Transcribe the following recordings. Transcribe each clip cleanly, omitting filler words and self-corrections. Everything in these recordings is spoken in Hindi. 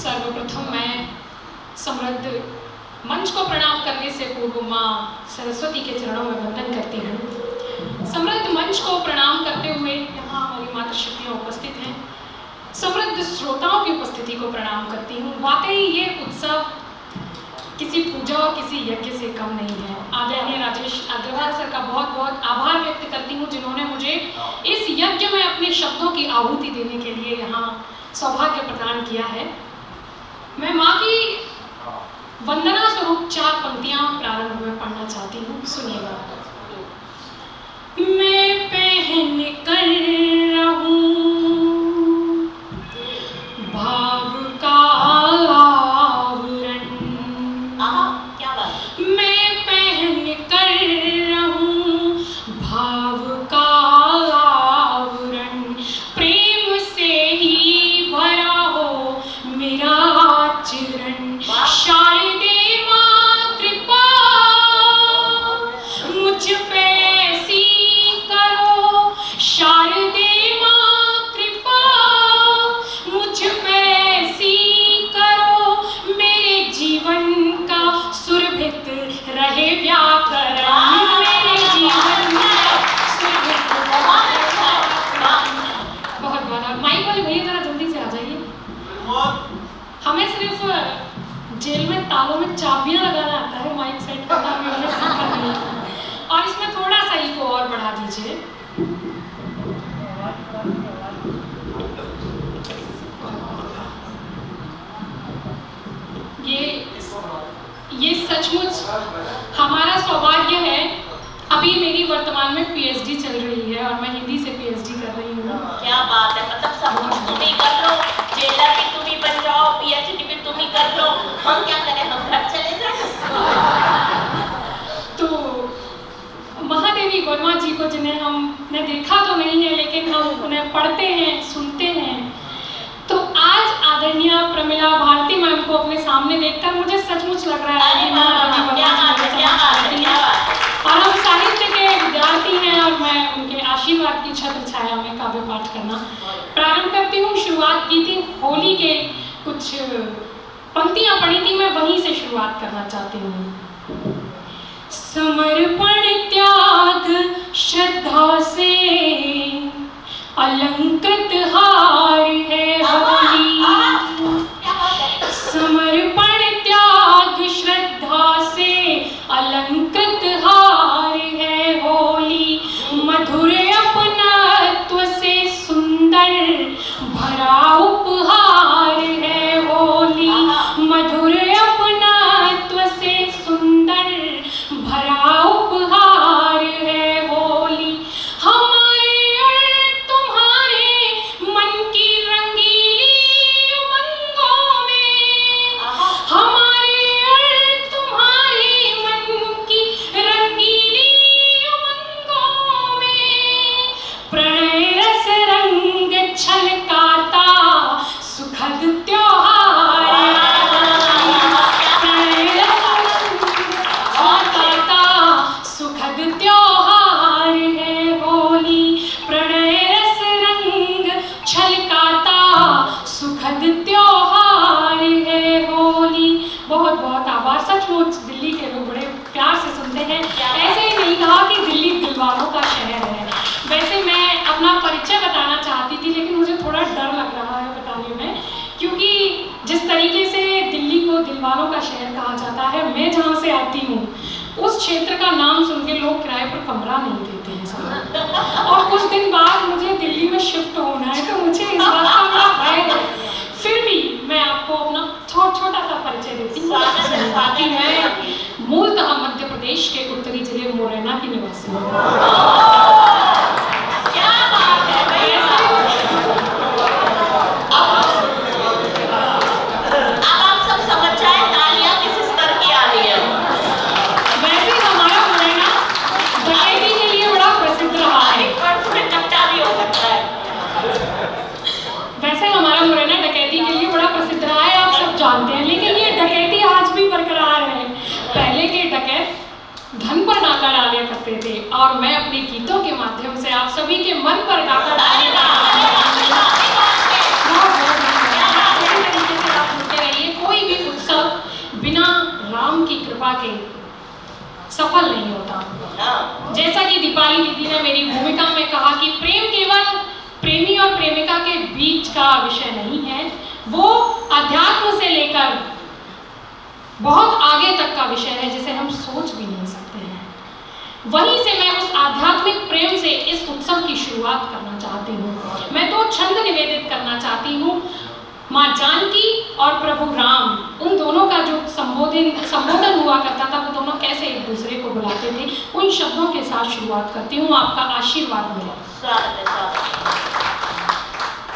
सर्वप्रथम मैं समृद्ध मंच को प्रणाम करने से पूर्व माँ सरस्वती के चरणों में वंदन करती हूँ। समृद्ध मंच को प्रणाम करते हुए यहाँ हमारी मातृशक्तियाँ उपस्थित हैं। समृद्ध श्रोताओं की उपस्थिति को प्रणाम करती हूँ। वाकई ये उत्सव किसी पूजा और किसी यज्ञ से कम नहीं है। आदरणीय राजेश अग्रवाल सर का बहुत बहुत आभार व्यक्त करती हूँ, जिन्होंने मुझे इस यज्ञ में अपने शब्दों की आहुति देने के लिए यहाँ सौभाग्य प्रदान किया है। मैं माँ की वंदना स्वरूप 4 पंक्तियाँ प्रारंभ में पढ़ना चाहती हूँ, सुनिएगा। मैं पहन कर रहूं भाव का आवरण, क्या बात। मैं पहन कर रहूं भाव का आवरण, प्रेम से ही भरा हो मेरा आचरण। शारदे माँ कृपा मुझ पे ऐसी करो, शारदे माँ कृपा मुझ पे ऐसी करो, मेरे जीवन का सुरभित रहे व्याकरण, मेरे जीवन का सुरभित बहुत बहुत। माइक वाले भैया जरा जल्दी से आ जाइए। हमें सिर्फ जेल में तालों में चाबियां लगाना आता है, माइक सेट करना हमें सीखा नहीं है। और इसमें थोड़ा सा इको और बढ़ा दीजिए। ये सचमुच हमारा सौभाग्य है। अभी मेरी वर्तमान में पीएचडी चल रही है और मैं हिंदी से पीएचडी कर रही हूँ। क्या बात है, मतलब सब कुछ तुम ही कर लो, जेलर भी तुम ही बन जाओ, पीएचडी भी तुम ही कर लो, हम क्या करें, हम घर चले जाए। तो महादेवी वर्मा जी को, जिन्हें हमने देखा तो नहीं है लेकिन हम उन्हें पढ़ते हैं, सुनते हैं, तो आज आदरणीय प्रमिला भारती मैम को अपने सामने देखकर मुझे सचमुच लग रहा है कि महादेवी वर्मा जी मेरे समाज करती हैं। और हम साहित्य के विद्यार्थी हैं और मैं उनके आशीर्वाद की छत्र छाया में काव्य पाठ करना प्रारंभ करती हूँ। शुरुआत की थी होली के कुछ पंक्तियाँ पढ़ी थी, मैं वहीं से शुरुआत करना चाहती हूँ। समर्पण त्याग श्रद्धा से अलंकृत हार है होली, समर्पण त्याग श्रद्धा से अलंकृत हार है होली, मधुर अपनत्व से सुंदर भरा उपहार है होली, मधुर अपनत्व से सुंदर भरा उपहार है होली। हमारे और तुम्हारे मन की रंगीली उमंगों में, हमारे और तुम्हारे मन की रंगीली उमंगों में, प्रणय रस रंग छलकाता सुखद त्योहार, प्रणय रस रंग छलकाता सुखद त्योहार है होली, प्रणय रस रंग छलकाता सुखद त्योहार है होली। बहुत बहुत आभार। सचमुच दिल्ली के लोग बड़े प्यार से सुनते हैं। ऐसे ही नहीं कहा कि दिल्ली दिलवालों का शहर है। वैसे मैं अपना परिचय बताना चाहती थी लेकिन मुझे थोड़ा डर लग रहा है बताने में, क्योंकि जिस तरीके से दिल्ली को दिलवालों का शहर कहा जाता है, मैं जहाँ से आती हूँ उस क्षेत्र का नाम सुन के लोग किराए पर कमरा नहीं देते हैं सब। और कुछ दिन बाद मुझे दिल्ली में शिफ्ट होना है, तो मुझे इस बात का बड़ा भय है। फिर भी मैं आपको अपना छोटा सा परिचय देती हूँ कि मैं मूलतः मध्य प्रदेश के उत्तरी जिले मुरैना की निवासी हूँ। क्या बात है भैया। अब आप सब समझ जाए तालियां किस स्तर की आ रही है। वैसे हमारा मुरैना डकैती के लिए बड़ा प्रसिद्ध रहा है। चपटा भी हो सकता है। वैसे हमारा मुरैना डकैती के लिए बड़ा प्रसिद्ध रहा है, आप सब जानते हैं, लेकिन ये डकैती आज भी बरकरार है। पहले के डकैत धन पर नाका डाले करते थे और मैं अपने गीतों के माध्यम से आप सभी के मन पर नाका डालने का तरीके से आप मुझे के सफल नहीं होता। जैसा कि दीपाली दीदी ने मेरी भूमिका में कहा कि प्रेम केवल प्रेमी और प्रेमिका के बीच का विषय नहीं है, वो अध्यात्म से लेकर बहुत आगे तक का विषय है जिसे हम सोच भी नहीं सकते हैं। वहीं से मैं उस आध्यात्मिक प्रेम से इस उत्सव की शुरुआत करना चाहती हूँ। मैं तो छंद निवेदित करना चाहती हूँ। माँ जानकी और प्रभु राम, उन दोनों का जो संबोधन हुआ करता था, वो दोनों कैसे एक दूसरे को बुलाते थे, उन शब्दों के साथ शुरुआत करती हूँ। आपका आशीर्वाद मिले।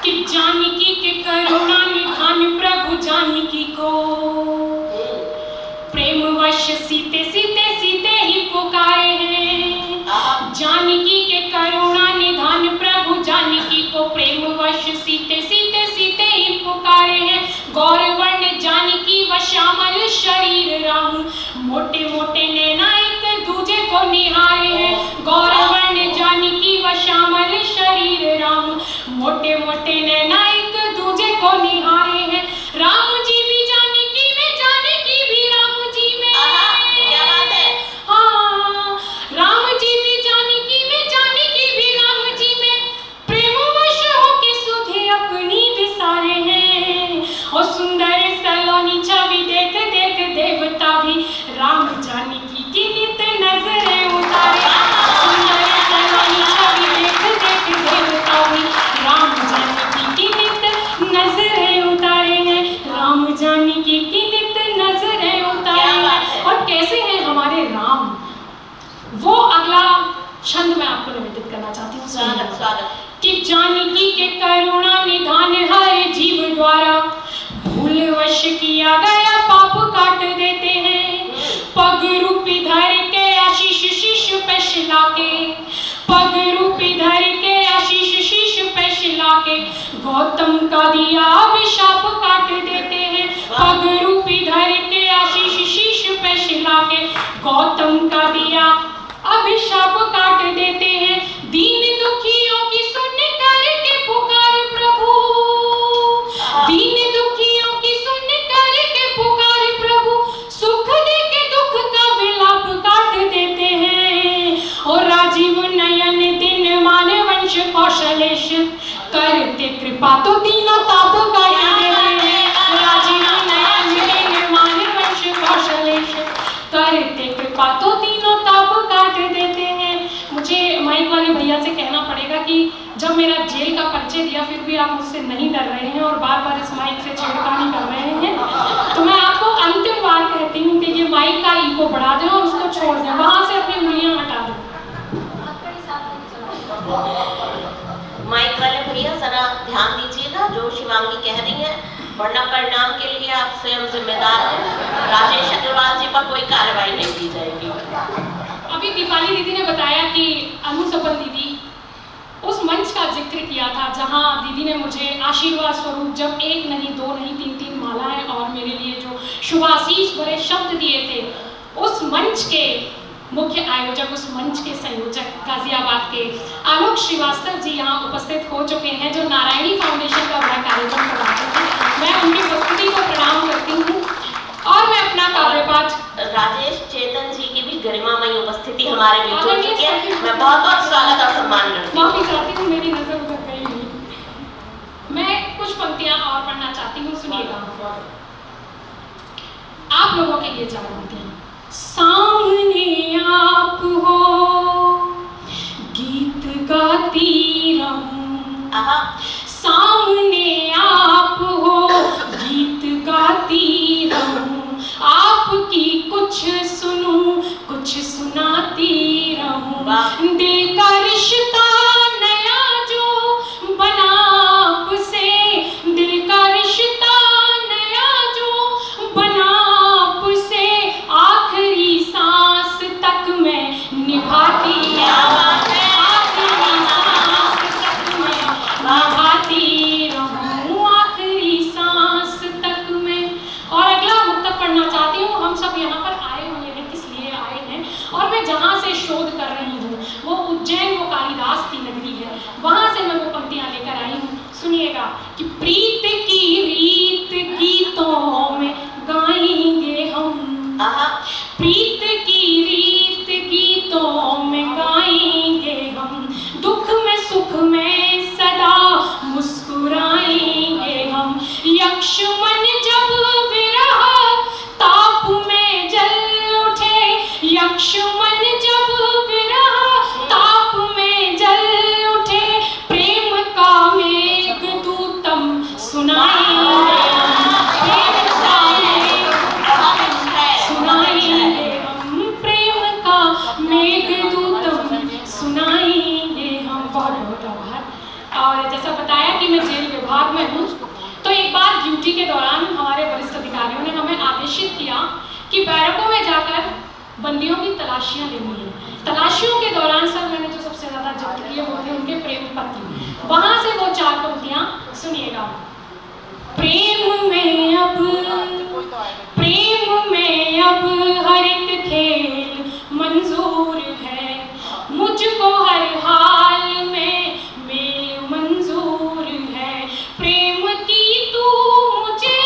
कि जानकी के करुणा निधान प्रभु जानकी को प्रेमवश सीते सीते सीते ही पुकारे हैं। जानकी के करुणा निधान प्रभु जानकी को प्रेमवश सीते सीते सीते ही पुकारे हैं। गौरवर्ण जानकी व श्यामल शरीर राम, मोटे मोटे नैना एक दूजे को निहारे हैं। गौरवर्ण जानकी व श्यामल शरीर राम, मोटे मोटे नैना एक दूजे को निहारे हैं। राम जी भी जानकी में, जानकी भी राम जी में। क्या बात है? हाँ, राम जी भी जानकी में, जानकी भी राम जी में। प्रेमवश होके सुधे अपनी विसारे हैं। और सुंदर सलोनी छवि देख देख देवता भी राम जानकी की नित नजरें उतारे। सुंदर सलोनी छवि देख देख देवता भी राम जानकी की नित नजरें उतारे हैं। राम जानकी की नित नजरें उतारे हैं। और कैसे हैं हमारे राम, वो अगला छंद मैं आपको निवेदित करना चाहती हूँ। स्वागत। कि जानकी के करुणा निधान हर जीव द्वारा भूलवश किया गया पाप काट देते हैं। पग रूपी धर के आशीष शीश पे शिला के, पग रूपी धर के आशीष शीश पे शिला के गौतम का दिया अभिशाप काट देते हैं। पग रूपी धर के आशीष शीश पे शिला के गौतम का दिया अभिशाप काट देते हैं। दीन दुखियों की सुन करके पुकार प्रभु, दीन दुखियों की सुन करके पुकार प्रभु, सुख दे के दुख का विलाप काट देते हैं। और राजीव नयन दिन मानवंश कौशलेश करते कृपा तो तीनों ताप काट देते हैं। राजीव नयन दिन मानवंश कौशलेश करते कृपा तो तीनों ताप काट देते हैं। मुझे माइक वाले भैया से कहना पड़ेगा कि जब मेरा जेल का परिचय दिया फिर भी आप मुझसे नहीं डर रहे हैं और बार बार इस माइक से छेड़खानी कर रहे हैं, तो मैं आपको अंतिम बार कहती हूँ कि ये माइक का ईको बढ़ा दें और उसको छोड़ दें, वहां से अपनी उंगलियां हटा दें। माइक वाले भैया जरा ध्यान दीजिएगा जो शिवांगी कह रही है, वरना परिणाम के लिए आप स्वयं जिम्मेदार हैं। राजेश अग्रवाल जी पर कोई कार्रवाई नहीं की जाएगी। अभी दीपाली दीदी ने बताया कि अनु सपन दीदी उस मंच का जिक्र किया था जहां दीदी ने मुझे आशीर्वाद स्वरूप जब एक नहीं दो नहीं तीन मालाएं और मेरे लिए जो शुभाशीष भरे शब्द दिए थे, उस मंच के मुख्य आयोजक, उस मंच के संयोजक गाजियाबाद के आलोक श्रीवास्तव जी यहाँ उपस्थित हो चुके हैं, जो नारायणी फाउंडेशन का बड़ा कार्यक्रम करवाते थे। मैं उनकी प्रस्तुति को प्रणाम करती हूँ और मैं अपना काव्यपाठ राजेश चेतन जी की भी गरिमामयी उपस्थिति हमारे बीच हो चुकी है। मैं बहुत बहुत स्वागत और सम्मान करती हूँ। माफी चाहती हूँ, मेरी नजर उधर गई नहीं। मैं कुछ पंक्तियां और पढ़ना चाहती हूँ, सुनिएगा। आप लोगों के लिए 4 पंक्तियां। सामने आप हो गीत गाती रहूं, सामने आप हो गीत गाती रहूं, आपकी कुछ सुनूं कुछ सुनाती रहूं। दिल का रिश्ता नया जो बना आपसे, दिल का रिश्ता नया जो बना आपसे, आखिरी सांस तक मैं निभाती रहूं, आखिरी सांस तक मैं। और अगला मुक्तक पढ़ना चाहती हूँ। हम सब यहाँ पर आए हुए हैं, किस लिए आए हैं, और मैं जहाँ से शोध कर रही हूँ वो उज्जैन, वो कालिदास की नगरी है, वहाँ से मैं वो पंक्तियाँ लेकर आई हूँ। सुनिएगा कि प्रीत की रीत गीतों में गाएंगे हम, प्रीत बैरकों में जाकर बंदियों की तलाशियां लेनी है। तलाशियों के दौरान सर मैंने जो सबसे ज्यादा जब्त किए वो थे उनके प्रेम पत्र। वहां से वो 4 पंक्तियां सुनिएगा। प्रेम में अब हर एक खेल मंजूर है, मुझको हर हाल में मेल मंजूर है। प्रेम की तू मुझे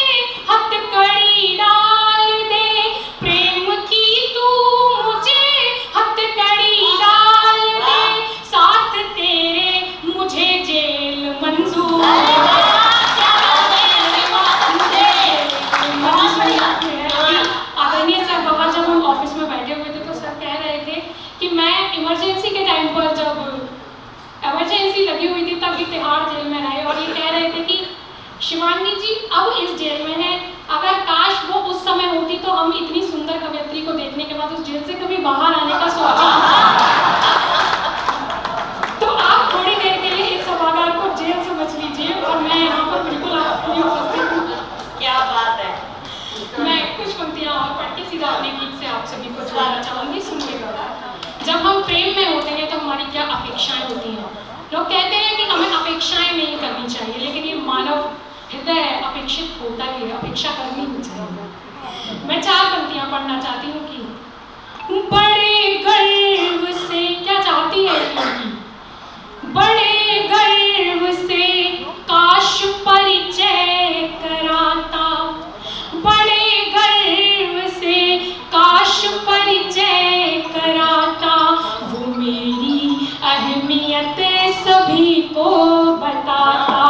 हथकड़ी डाल दे, प्रेम की तू मुझे हथकड़ी डाल दे, साथ तेरे मुझे जेल मंजूर है। आदरणीय सर बाबा जब हम ऑफिस में बैठे हुए थे तो सर कह रहे थे कि मैं इमरजेंसी के टाइम पर जब इमरजेंसी लगी हुई थी तब तिहाड़ जेल में रहे और ये कह रहे थे कि शिवांगी जी अब इस जेल में है, अगर काश वो उस समय होती तो हम इतनी सुंदर कवयित्री को देखने के बाद उस जेल से कभी बाहर आने का सोचा। तो आप थोड़ी देर के लिए इस सभागार को जेल से बच लीजिए और मैं यहाँ पर बिल्कुल आपकी उपस्थित हूँ। क्या बात है। मैं कुछ पंक्तियाँ और पढ़ के सीधा अपने गीत से आप सभी को जोड़ना चाहूँगी, सुनिएगा। जब हम प्रेम में होते हैं तो हमारी क्या अपेक्षाएं होती हैं। लोग कहते हैं कि हमें अपेक्षाएं नहीं करनी चाहिए, लेकिन ये मानव हृदय है, अपेक्षित होता ही है, अपेक्षा करनी ही चाहिए। मैं 4 पंक्तियाँ पढ़ना चाहती हूँ कि बड़े गर्व से क्या चाहती है लड़की, बड़े गर्व से काश परिचय कराता, बड़े गर्व से काश परिचय कराता, वो मेरी अहमियत सभी को बताता,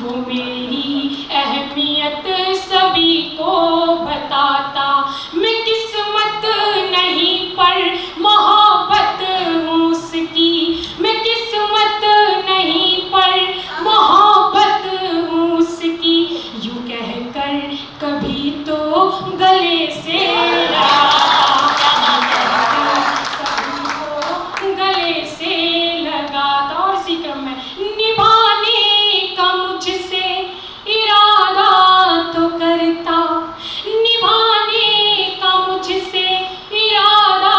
वो मेरी अहमियत सभी को बताता। मैं किस्मत नहीं पर मोहब्बत हूँ उसकी, मैं किस्मत नहीं पर मोहब्बत हूँ उसकी, यूँ कहकर कभी तो गले से गले से लगाता। और इसी क्रम में निभाने का मुझसे इरादा तो करता, निभाने का मुझसे इरादा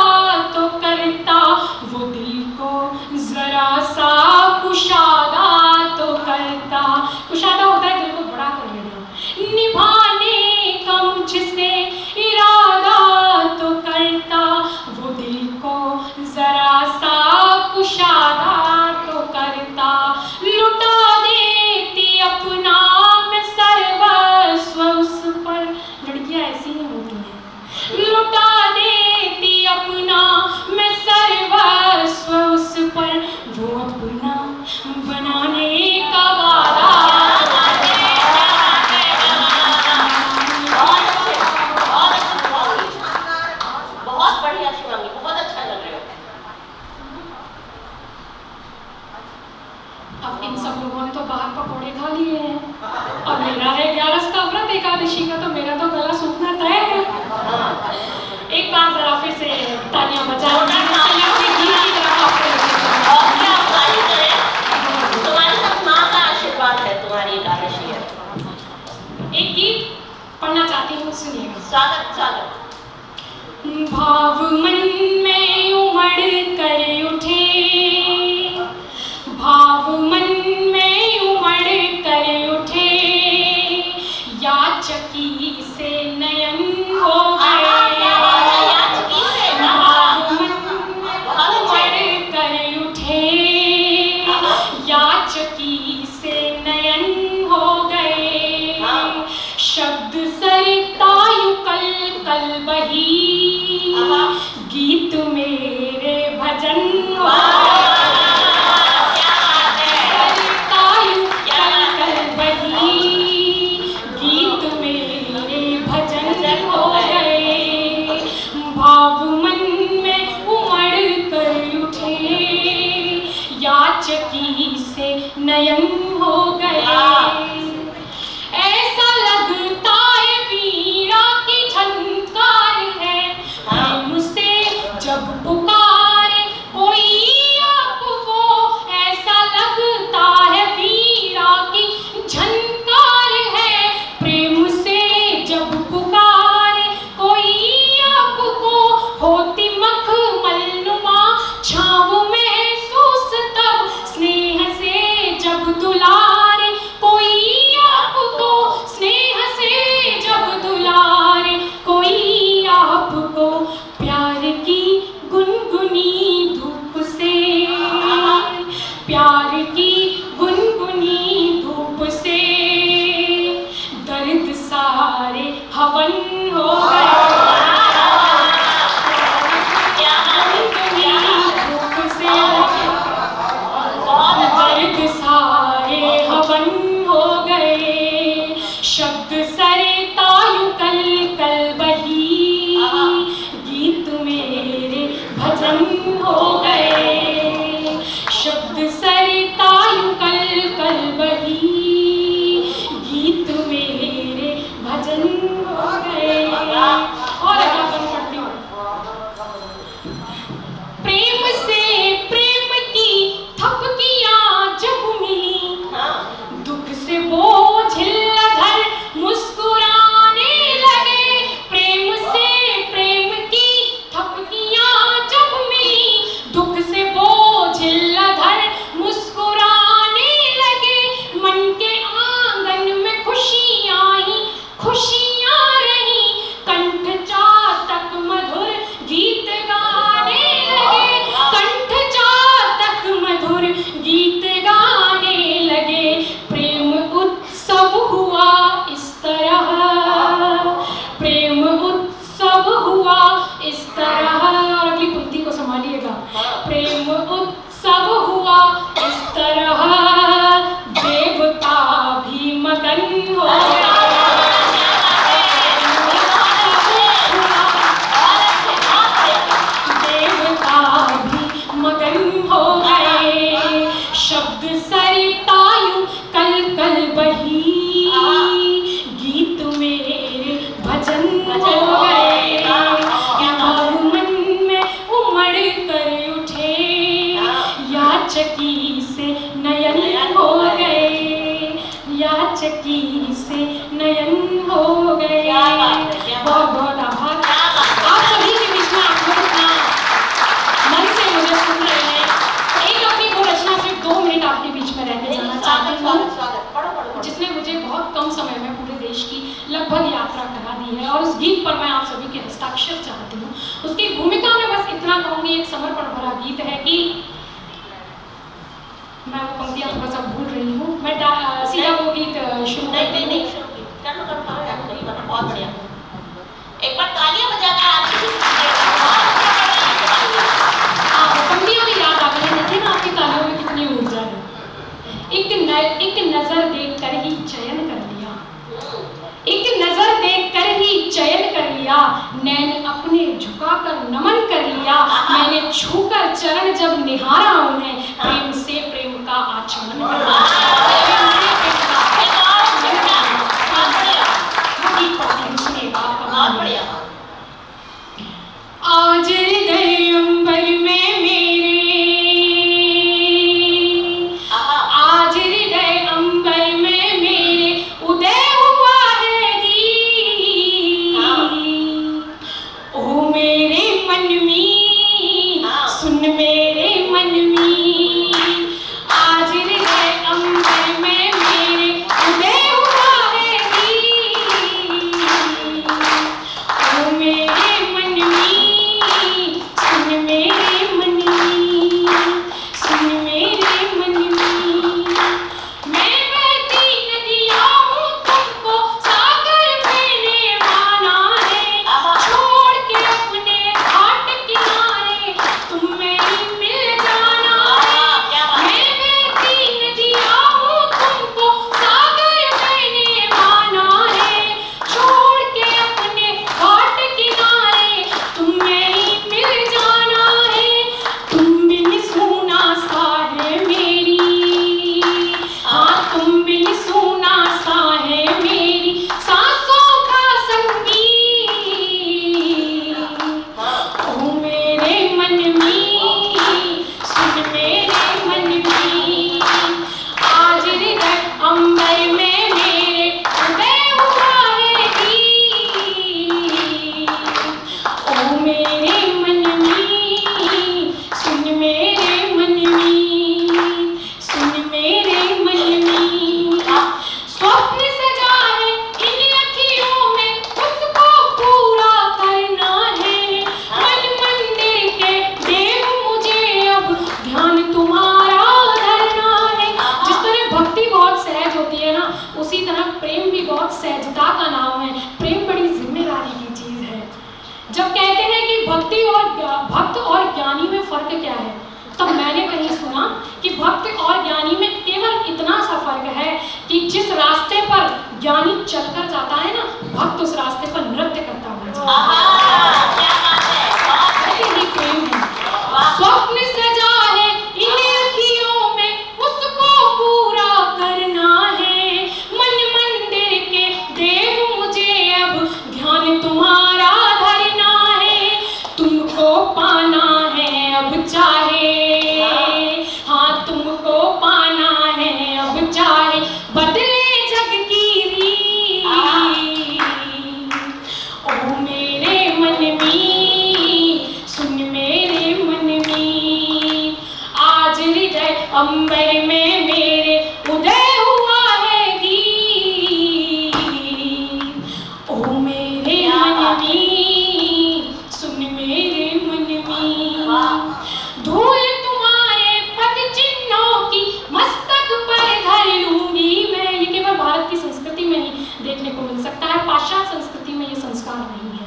तो करता, वो दिल को जरा सा कुशादा तो करता। कुशादा होता है दिल को बड़ा कर लेना। निभाने का मुझसे इरादा तो करता, वो दिल को जरा सा कुशादा तो करता। लुटा देती अपना मैं सर्वस्व उस पर, लड़कियां ऐसी ही होती हैं, लुटा देती अपना मैं सर्वस्व उस पर, वो अपना बनाने का वादा। बहुत बढ़िया शिवांगी, बहुत अच्छा लग रहे हो। अब इन सब लोगों ने तो बाहर पकौड़े खा लिए हैं और मेरा है 11 का व्रत एकादशी का, तो मेरा तो गला सूखना तय है। एक बार जरा फिर से तालियां बजाओ। तुम्हारे साथ माँ का आशीर्वाद है, तुम्हारी एकादशी है। एक गीत पढ़ना चाहती हूँ, सुनिएगा। स्वागत स्वागत। भाव मन में उमड़ कर उठे, भाव मन में उमड़ कर उठे, याचकी से नयन हो गए, भाव मन उमड़ कर उठे, याचकी से नयन हो गए, शब्द सरता यु कल कल बही, गीत यात्रा करा दी है और उस गीत पर मैं आप सभी के हस्ताक्षर चाहती हूँ। उसकी भूमिका में बस इतना कहूँगी, एक समर्पण भरा गीत है कि मैं वो पंक्तियाँ थोड़ा सा भूल रही हूँ। मैं सीधा वो गीत शुरू नहीं बहुत बढ़िया। एक बार तालियां बजाकर पंक्तियाँ भी याद आ गई। देखिए ना आपकी तालियों में कितनी ऊर्जा है। एक नजर देखकर ही चयन कर लिया, एक नजर देखकर ही चयन कर लिया, नैन अपने झुकाकर नमन कर लिया, मैंने छूकर चरण जब निहारा उन्हें, प्रेम से प्रेम का आचमन कर लिया। आज हृदय अंबर में मेरे, आज हृदय अंबर में मेरे उदय हुआ है गीत। ओ मेरे मन में सुन मेरे मन में, आज हृदय अंबर में मेरे उदय हुआ है गीत। ओ मेरे मन में सुन मेरे मन में, सुन मेरे मन में, मैं बहती नदियाँ हूँ तुमको सागर मैंने माना है, छोड़ के अपने घाट किनारे तुम मेरी मिल जाना है। मैं बहती नदियाँ हूँ तुमको सागर मैंने माना है, छोड़ के अपने घाट किनारे तुम मेरी मिल जाना है। तुम बिन सूना सा है मेरी, हाँ तुम बिन सूना सा है मेरी सांसों का संगीत। ओ मेरे मन में सुन मेरे मन में, आज हृदय अंबर में मेरे उदय हुआ है गीत। ओ मेरे मन में सुन मेरे मन में, सुन मेरे मन में, स्वप्न सजा है इन अखियों में उसको पूरा करना है। मन मंदिर के देव मुझे अब ध्यान तुम्हारा धरना है। जिस तरह भक्ति बहुत सहज होती है ना, उसी तरह प्रेम भी बहुत सहजता का नाम है। प्रेम बड़ी जिम्मेदारी की चीज है। जब कहते हैं कि भक्त और ज्ञानी में फर्क क्या है, तब मैंने कहीं सुना कि भक्त और ज्ञानी में केवल इतना सा फर्क है कि जिस रास्ते पर ज्ञानी चलकर जाता है ना, भक्त उस रास्ते पर नृत्य करता हुआ जाता है। यही प्रेम है। स्वप्न सजा है इन अखियों में उसको पूरा करना है। मन मंदिर के देव मुझे अब ध्यान तुम्हारा धरना है। तुमको पाना है अब चाहे, हाँ तुमको पाना है अब चाहे बदले जग की रीत। ओ मेरे मन में सुन मेरे मन में, आज हृदय अंबर में मेरे उदय हुआ है गीत। ओ मेरे मन में सुन मेरे मन में, धूल तुम्हारे पद चिन्हों की मस्तक पर धर लूंगी मैं। ये केवल भारत की संस्कृति में ही देखने को मिल सकता है, पाश्चात्य संस्कृति में ये संस्कार नहीं है।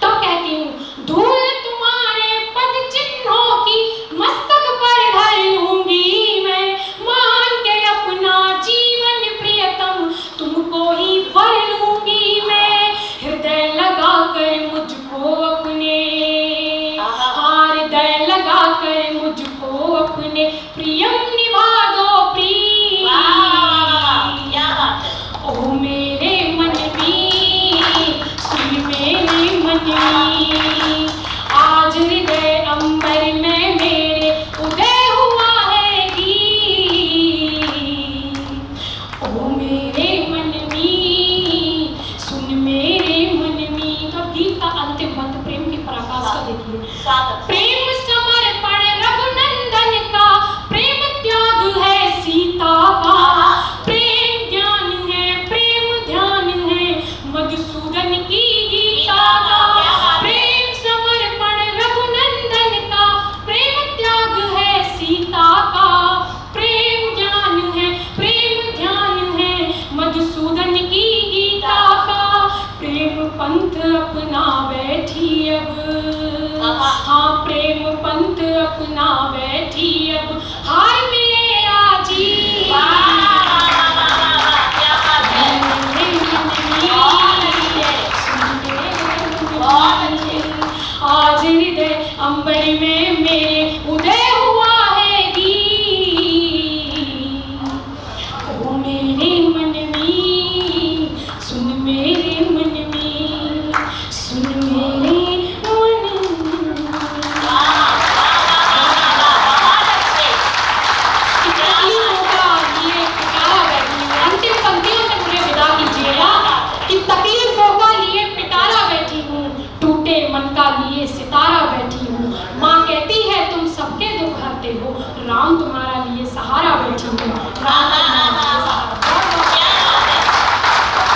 तब कहती हूँ, धूल तुम्हारे पद चिन्हों की मस्तक पर धर लूंगी मैं, मान के अपना जीवन प्रियतम तुमको ही वर लूंगी मैं। हृदय लगा कर मुझको अपने, हृदय लगा कर मुझको अपने प्रियम निभा दो प्रिय। ओ मेरे मन में सुन मेरे मन में, आज हृदय अंबर में मेरे उदय हुआ है गीत। ओ मेरे मन में सुन मेरे मन में। तो गीत का अंतिम मंत्र प्रेम की पराकाष्ठा का देखिए। प्रेम समर्पण रघुनंदन का, प्रेम त्याग है सीता का, प्रेम ज्ञान है प्रेम ध्यान है मधुसूदन की गीता का, प्रेम समर्पण रघुनंदन का, प्रेम त्याग है सीता का, प्रेम ज्ञान है प्रेम ध्यान है मधुसूदन की गीता का, प्रेम पंथ अपना बैठी अब, हाँ प्रेम पंथ अपना बैठी अब, हाय मिले आजी आज हृदय अंबर में मेरे उदय हुआ है गीत, ओ मेरे मन में सुन, मेरे मन में सुन, मेरे मन में। अंतिम पंक्तियों से मुझे विदा कीजिएगा कि तकलीफों का लिए पिटारा बैठी हूँ, टूटे मन का लिए सितारा बैठी हूँ, माँ कहती है तुम सबके दुख हरते हो, राम तुम्हारा लिए सहारा बैठी हूँ।